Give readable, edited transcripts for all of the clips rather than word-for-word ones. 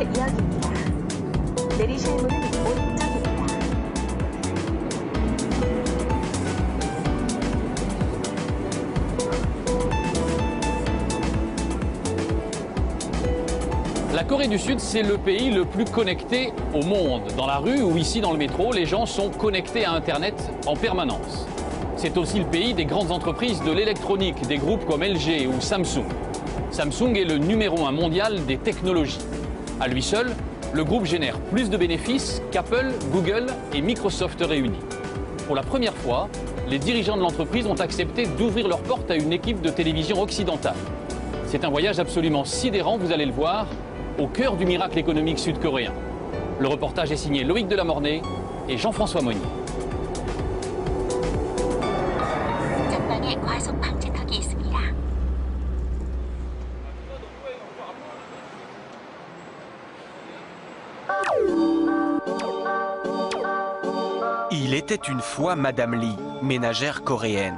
이야기입니다. 내리실 문은 오른쪽입니다. La Corée du Sud, c'est le pays le plus connecté au monde. Dans la rue ou ici dans le métro, les gens sont connectés à Internet en permanence. C'est aussi le pays des grandes entreprises de l'électronique, des groupes comme LG ou Samsung. Samsung est le numéro 1 mondial des technologies. À lui seul, le groupe génère plus de bénéfices qu'Apple, Google et Microsoft réunis. Pour la première fois, les dirigeants de l'entreprise ont accepté d'ouvrir leurs portes à une équipe de télévision occidentale. C'est un voyage absolument sidérant, vous allez le voir, au cœur du miracle économique sud-coréen. Le reportage est signé Loïc Delamornay et Jean-François Monnier. 전방에 과속 방지턱이 있습니다. Il était une fois Madame Lee, ménagère coréenne.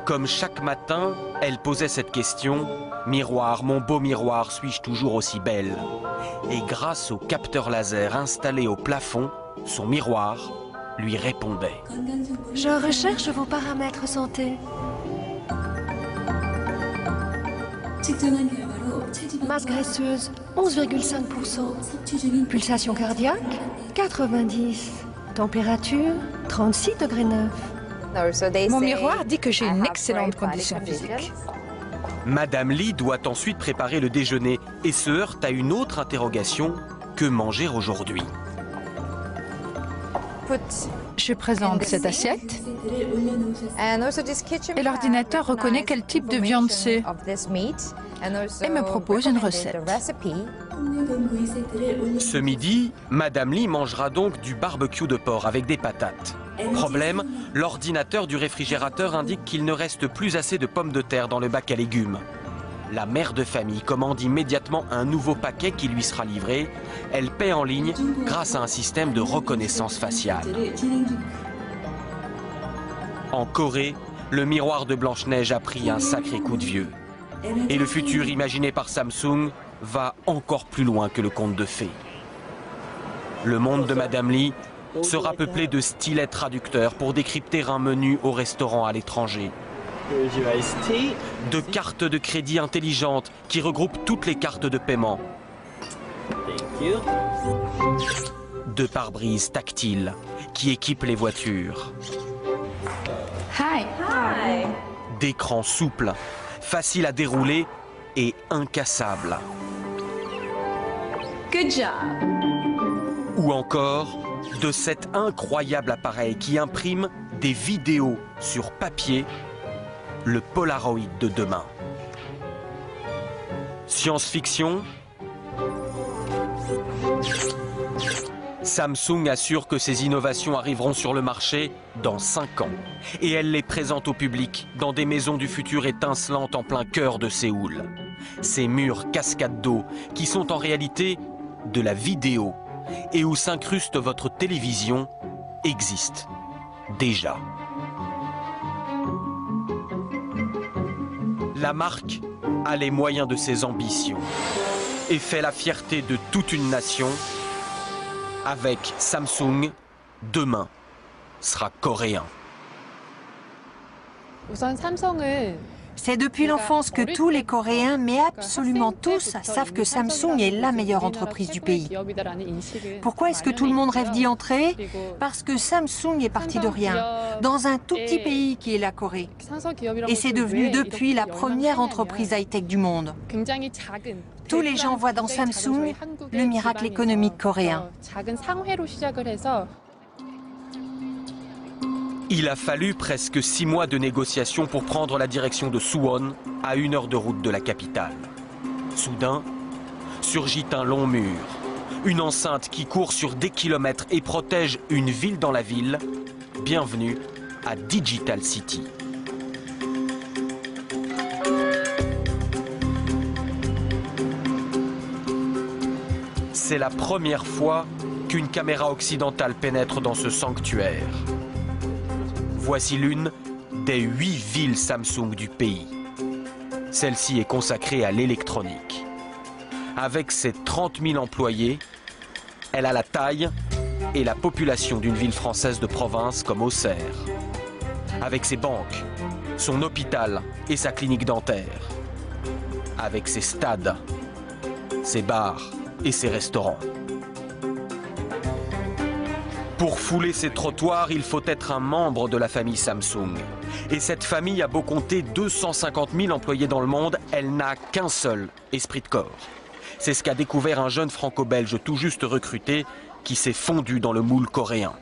Comme chaque matin, elle posait cette question: miroir, mon beau miroir, suis-je toujours aussi belle? Et grâce au capteur laser installé au plafond, son miroir lui répondait. Je recherche vos paramètres santé. Masse graisseuse, 11,5%. Pulsation cardiaque, 90. Température, 36,9 degrés. Mon miroir dit que j'ai une excellente condition physique. Madame Lee doit ensuite préparer le déjeuner et se heurte à une autre interrogation: que manger aujourd'hui? Je présente cette assiette et l'ordinateur reconnaît quel type de viande c'est et me propose une recette. Ce midi, Madame Lee mangera donc du barbecue de porc avec des patates. Problème, l'ordinateur du réfrigérateur indique qu'il ne reste plus assez de pommes de terre dans le bac à légumes. La mère de famille commande immédiatement un nouveau paquet qui lui sera livré. Elle paie en ligne grâce à un système de reconnaissance faciale. En Corée, le miroir de Blanche-Neige a pris un sacré coup de vieux. Et le futur imaginé par Samsung va encore plus loin que le conte de fées. Le monde de Madame Lee sera peuplé de stylets traducteurs pour décrypter un menu au restaurant à l'étranger. De cartes de crédit intelligentes qui regroupent toutes les cartes de paiement. De pare-brise tactiles qui équipent les voitures. Hi. D'écrans souples, faciles à dérouler et incassables. Good job. Ou encore de cet incroyable appareil qui imprime des vidéos sur papier, le Polaroid de demain. Science-fiction. Samsung assure que ces innovations arriveront sur le marché dans 5 ans. Et elle les présente au public dans des maisons du futur étincelantes en plein cœur de Séoul. Ces murs cascades d'eau qui sont en réalité de la vidéo et où s'incruste votre télévision existent déjà. La marque a les moyens de ses ambitions et fait la fierté de toute une nation. Avec Samsung, demain sera coréen. C'est depuis l'enfance que tous les Coréens, mais absolument tous, savent que Samsung est la meilleure entreprise du pays. Pourquoi est-ce que tout le monde rêve d'y entrer? Parce que Samsung est parti de rien, dans un tout petit pays qui est la Corée. Et c'est devenu depuis la première entreprise high-tech du monde. Tous les gens voient dans Samsung le miracle économique coréen. Il a fallu presque 6 mois de négociations pour prendre la direction de Suwon, à 1 heure de route de la capitale. Soudain, surgit un long mur, une enceinte qui court sur des kilomètres et protège une ville dans la ville. Bienvenue à Digital City. C'est la première fois qu'une caméra occidentale pénètre dans ce sanctuaire. Voici l'une des 8 villes Samsung du pays. Celle-ci est consacrée à l'électronique. Avec ses 30 000 employés, elle a la taille et la population d'une ville française de province comme Auxerre. Avec ses banques, son hôpital et sa clinique dentaire. Avec ses stades, ses bars et ses restaurants. Pour fouler ses trottoirs, il faut être un membre de la famille Samsung. Et cette famille a beau compter 250 000 employés dans le monde, elle n'a qu'un seul esprit de corps. C'est ce qu'a découvert un jeune franco-belge tout juste recruté qui s'est fondu dans le moule coréen.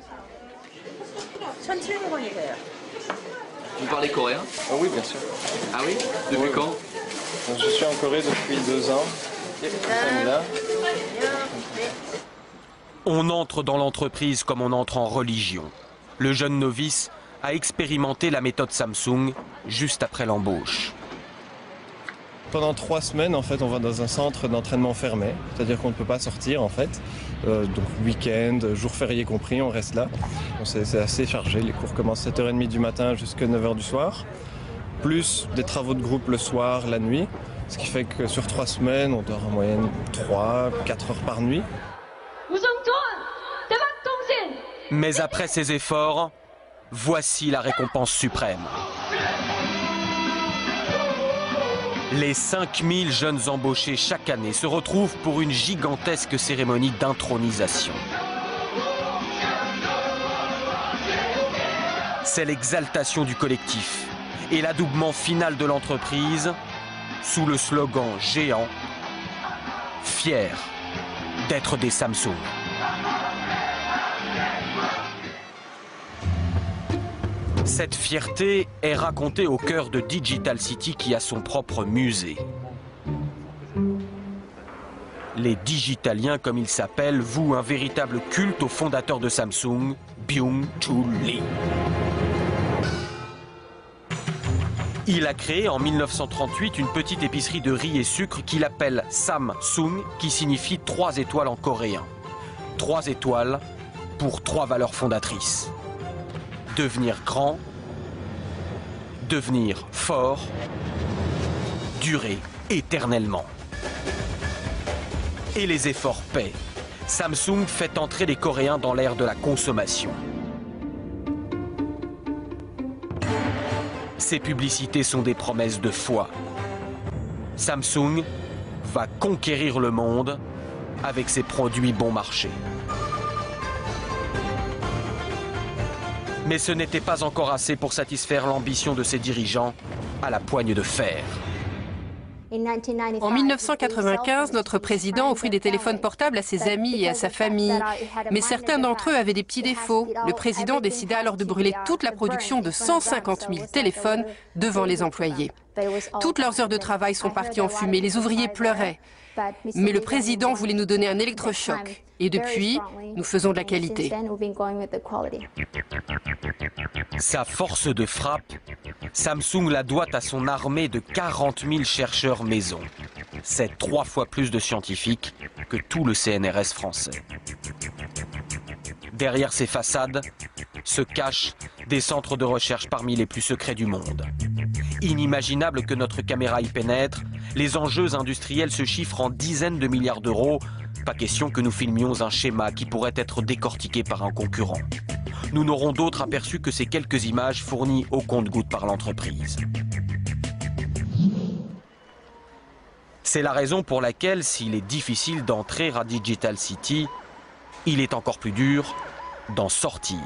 Vous parlez coréen? Oui, bien sûr. Ah oui? Depuis quand? Je suis en Corée depuis 2 ans. On entre dans l'entreprise comme on entre en religion. Le jeune novice a expérimenté la méthode Samsung juste après l'embauche. Pendant 3 semaines, en fait, on va dans un centre d'entraînement fermé, c'est-à-dire qu'on ne peut pas sortir, en fait. Donc week-end, jours fériés compris, on reste là. C'est assez chargé, les cours commencent à 7h30 du matin jusqu'à 9h du soir, plus des travaux de groupe le soir, la nuit, ce qui fait que sur 3 semaines, on dort en moyenne 3-4 heures par nuit. Mais après ces efforts, voici la récompense suprême. Les 5000 jeunes embauchés chaque année se retrouvent pour une gigantesque cérémonie d'intronisation. C'est l'exaltation du collectif et l'adoubement final de l'entreprise sous le slogan géant « Fiers d'être des Samsung ». Cette fierté est racontée au cœur de Digital City qui a son propre musée. Les Digitaliens, comme ils s'appellent, vouent un véritable culte au fondateur de Samsung, Byung-Chul Lee. Il a créé en 1938 une petite épicerie de riz et sucre qu'il appelle Samsung, qui signifie 3 étoiles en coréen. 3 étoiles pour 3 valeurs fondatrices. Devenir grand, devenir fort, durer éternellement. Et les efforts paient. Samsung fait entrer les Coréens dans l'ère de la consommation. Ces publicités sont des promesses de foi. Samsung va conquérir le monde avec ses produits bon marché. Mais ce n'était pas encore assez pour satisfaire l'ambition de ses dirigeants à la poigne de fer. En 1995, notre président offrit des téléphones portables à ses amis et à sa famille. Mais certains d'entre eux avaient des petits défauts. Le président décida alors de brûler toute la production de 150 000 téléphones devant les employés. Toutes leurs heures de travail sont parties en fumée, les ouvriers pleuraient. Mais le président voulait nous donner un électrochoc. Et depuis, nous faisons de la qualité. Sa force de frappe, Samsung la doit à son armée de 40 000 chercheurs maison. C'est 3 fois plus de scientifiques que tout le CNRS français. Derrière ces façades se cachent des centres de recherche parmi les plus secrets du monde. Inimaginable que notre caméra y pénètre, les enjeux industriels se chiffrent en dizaines de milliards d'euros. Pas question que nous filmions un schéma qui pourrait être décortiqué par un concurrent. Nous n'aurons d'autre aperçu que ces quelques images fournies au compte-gouttes par l'entreprise. C'est la raison pour laquelle, s'il est difficile d'entrer à Digital City, il est encore plus dur d'en sortir.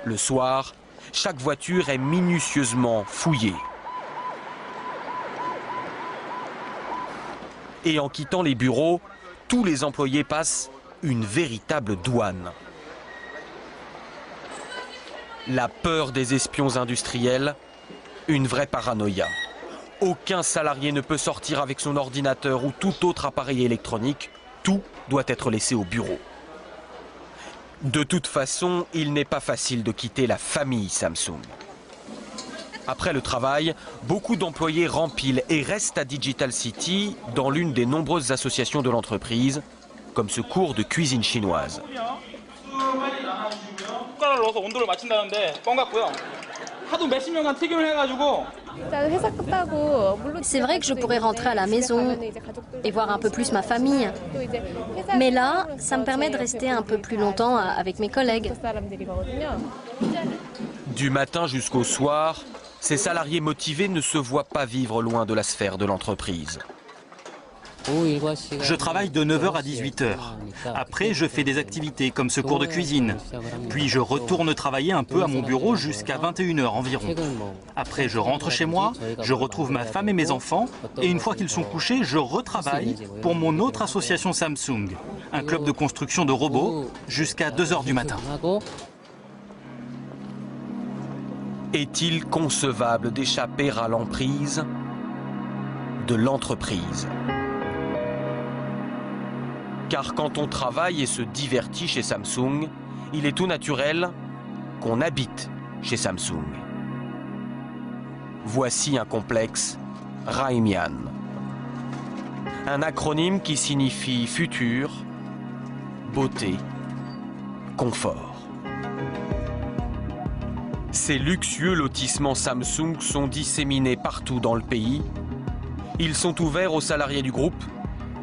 Le soir, chaque voiture est minutieusement fouillée. Et en quittant les bureaux, tous les employés passent une véritable douane. La peur des espions industriels, une vraie paranoïa. Aucun salarié ne peut sortir avec son ordinateur ou tout autre appareil électronique. Tout doit être laissé au bureau. De toute façon, il n'est pas facile de quitter la famille Samsung. Après le travail, beaucoup d'employés rempilent et restent à Digital City dans l'une des nombreuses associations de l'entreprise, comme ce cours de cuisine chinoise. C'est vrai que je pourrais rentrer à la maison et voir un peu plus ma famille. Mais là, ça me permet de rester un peu plus longtemps avec mes collègues. Du matin jusqu'au soir, ces salariés motivés ne se voient pas vivre loin de la sphère de l'entreprise. Je travaille de 9h à 18h. Après, je fais des activités comme ce cours de cuisine. Puis je retourne travailler un peu à mon bureau jusqu'à 21h environ. Après, je rentre chez moi, je retrouve ma femme et mes enfants. Et une fois qu'ils sont couchés, je retravaille pour mon autre association Samsung, un club de construction de robots, jusqu'à 2h du matin. Est-il concevable d'échapper à l'emprise de l'entreprise ? Car quand on travaille et se divertit chez Samsung, il est tout naturel qu'on habite chez Samsung. Voici un complexe Raimian. Un acronyme qui signifie futur, beauté, confort. Ces luxueux lotissements Samsung sont disséminés partout dans le pays. Ils sont ouverts aux salariés du groupe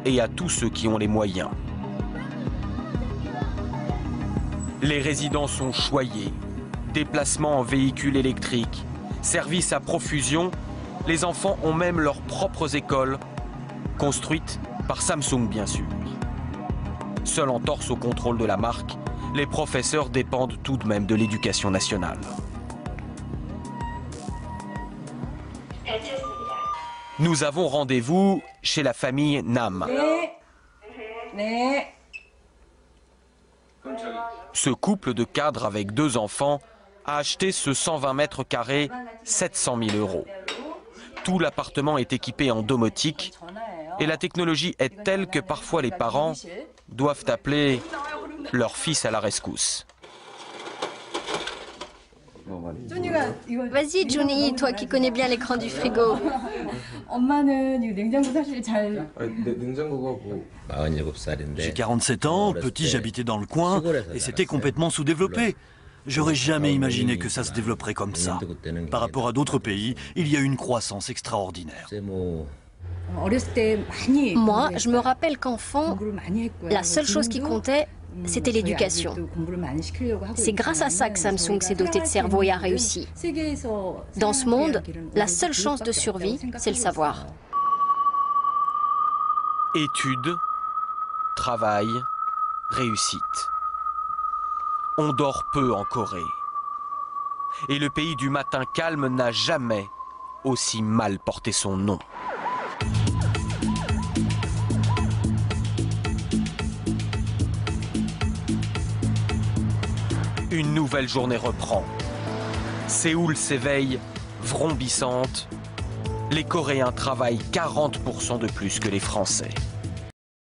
et à tous ceux qui ont les moyens. Les résidents sont choyés, déplacements en véhicules électriques, services à profusion, les enfants ont même leurs propres écoles, construites par Samsung bien sûr. Seul entorse au contrôle de la marque, les professeurs dépendent tout de même de l'éducation nationale. Nous avons rendez-vous chez la famille Nam. Ce couple de cadres avec 2 enfants a acheté ce 120 mètres carrés 700 000 €. Tout l'appartement est équipé en domotique et la technologie est telle que parfois les parents doivent appeler leur fils à la rescousse. Vas-y, Juni, toi qui connais bien l'écran du frigo. J'ai 47 ans, petit j'habitais dans le coin et c'était complètement sous-développé. J'aurais jamais imaginé que ça se développerait comme ça. Par rapport à d'autres pays, il y a une croissance extraordinaire. Moi, je me rappelle qu'enfant, la seule chose qui comptait, c'était l'éducation. C'est grâce à ça que Samsung s'est doté de cerveau et a réussi. Dans ce monde, la seule chance de survie, c'est le savoir. Études, travail, réussite. On dort peu en Corée. Et le pays du matin calme n'a jamais aussi mal porté son nom. Une nouvelle journée reprend. Séoul s'éveille, vrombissante. Les Coréens travaillent 40% de plus que les Français.